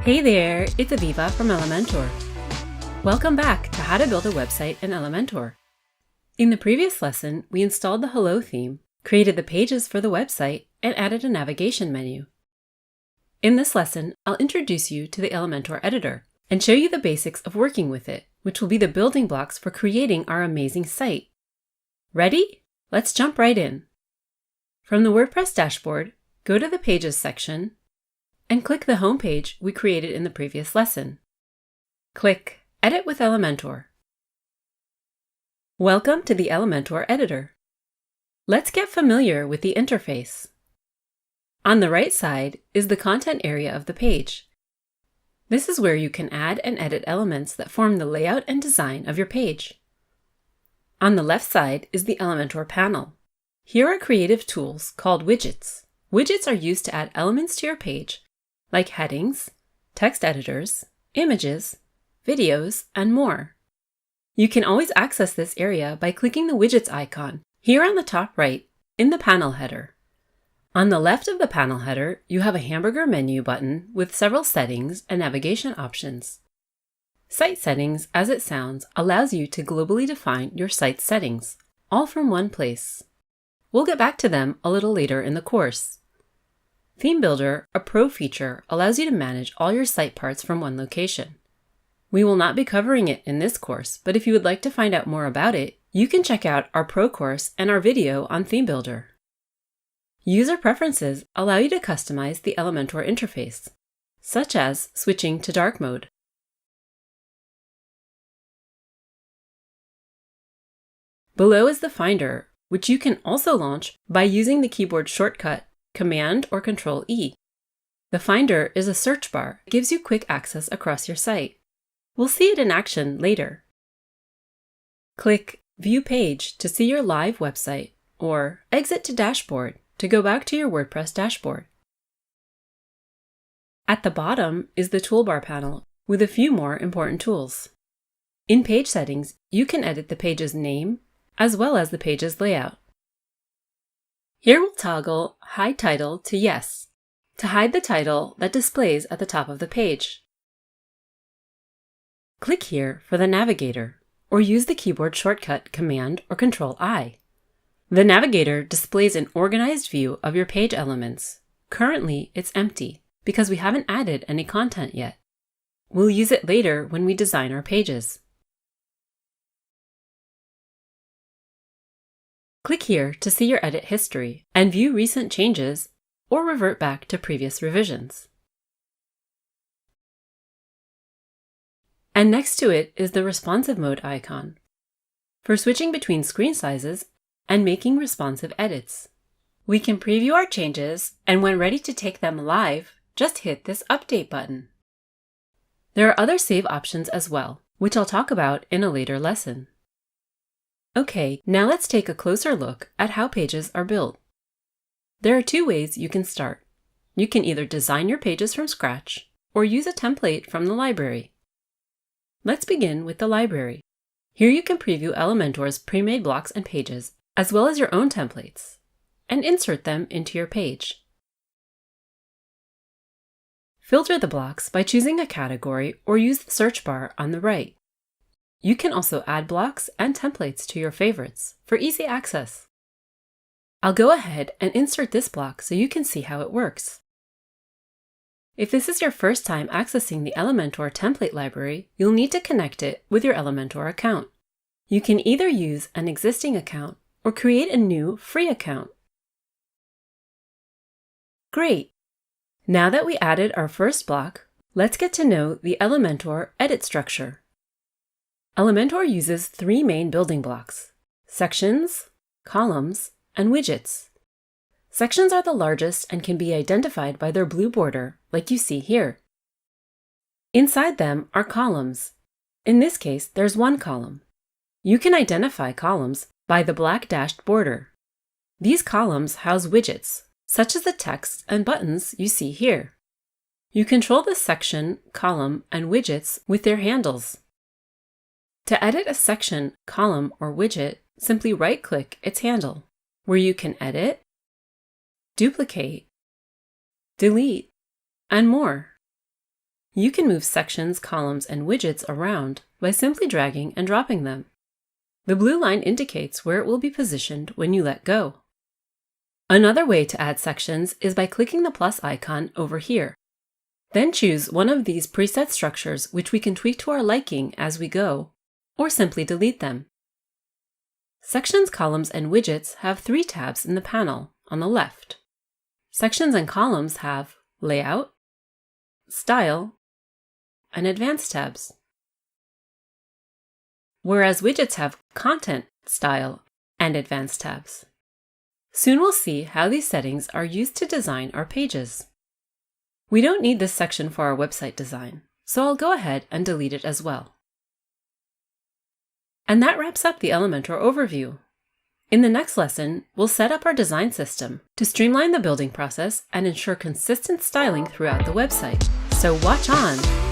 Hey there, it's Aviva from Elementor. Welcome back to How to Build a Website in Elementor. In the previous lesson, we installed the Hello theme, created the pages for the website, and added a navigation menu. In this lesson, I'll introduce you to the Elementor Editor and show you the basics of working with it, which will be the building blocks for creating our amazing site. Ready? Let's jump right in. From the WordPress dashboard, go to the Pages section and click the home page we created in the previous lesson. Click Edit with Elementor. Welcome to the Elementor Editor. Let's get familiar with the interface. On the right side is the content area of the page. This is where you can add and edit elements that form the layout and design of your page. On the left side is the Elementor panel. Here are creative tools called widgets. Widgets are used to add elements to your page, like headings, text editors, images, videos, and more. You can always access this area by clicking the widgets icon here on the top right in the panel header. On the left of the panel header, you have a hamburger menu button with several settings and navigation options. Site Settings, as it sounds, allows you to globally define your site's settings, all from one place. We'll get back to them a little later in the course. Theme Builder, a pro feature, allows you to manage all your site parts from one location. We will not be covering it in this course, but if you would like to find out more about it, you can check out our pro course and our video on Theme Builder. User preferences allow you to customize the Elementor interface, such as switching to dark mode. Below is the Finder, which you can also launch by using the keyboard shortcut Command or Control-E. The Finder is a search bar that gives you quick access across your site. We'll see it in action later. Click View Page to see your live website, or Exit to Dashboard to go back to your WordPress dashboard. At the bottom is the Toolbar panel with a few more important tools. In Page Settings, you can edit the page's name as well as the page's layout. Here we'll toggle Hide Title to Yes, to hide the title that displays at the top of the page. Click here for the Navigator, or use the keyboard shortcut Command or Control-I. The Navigator displays an organized view of your page elements. Currently, it's empty because we haven't added any content yet. We'll use it later when we design our pages. Click here to see your edit history and view recent changes or revert back to previous revisions. And next to it is the responsive mode icon for switching between screen sizes and making responsive edits. We can preview our changes, and when ready to take them live, just hit this Update button. There are other save options as well, which I'll talk about in a later lesson. Okay, now let's take a closer look at how pages are built. There are two ways you can start. You can either design your pages from scratch or use a template from the library. Let's begin with the library. Here you can preview Elementor's pre-made blocks and pages, as well as your own templates, and insert them into your page. Filter the blocks by choosing a category or use the search bar on the right. You can also add blocks and templates to your favorites for easy access. I'll go ahead and insert this block so you can see how it works. If this is your first time accessing the Elementor template library, you'll need to connect it with your Elementor account. You can either use an existing account or create a new free account. Great! Now that we added our first block, let's get to know the Elementor edit structure. Elementor uses three main building blocks: sections, columns, and widgets. Sections are the largest and can be identified by their blue border, like you see here. Inside them are columns. In this case, there's one column. You can identify columns by the black dashed border. These columns house widgets, such as the text and buttons you see here. You control the section, column, and widgets with their handles. To edit a section, column, or widget, simply right-click its handle, where you can edit, duplicate, delete, and more. You can move sections, columns, and widgets around by simply dragging and dropping them. The blue line indicates where it will be positioned when you let go. Another way to add sections is by clicking the plus icon over here. Then choose one of these preset structures which we can tweak to our liking as we go, or simply delete them. Sections, columns, and widgets have 3 tabs in the panel on the left. Sections and columns have Layout, Style, and Advanced tabs, whereas widgets have Content, Style, and Advanced tabs. Soon we'll see how these settings are used to design our pages. We don't need this section for our website design, so I'll go ahead and delete it as well. And that wraps up the Elementor overview. In the next lesson, we'll set up our design system to streamline the building process and ensure consistent styling throughout the website. So watch on!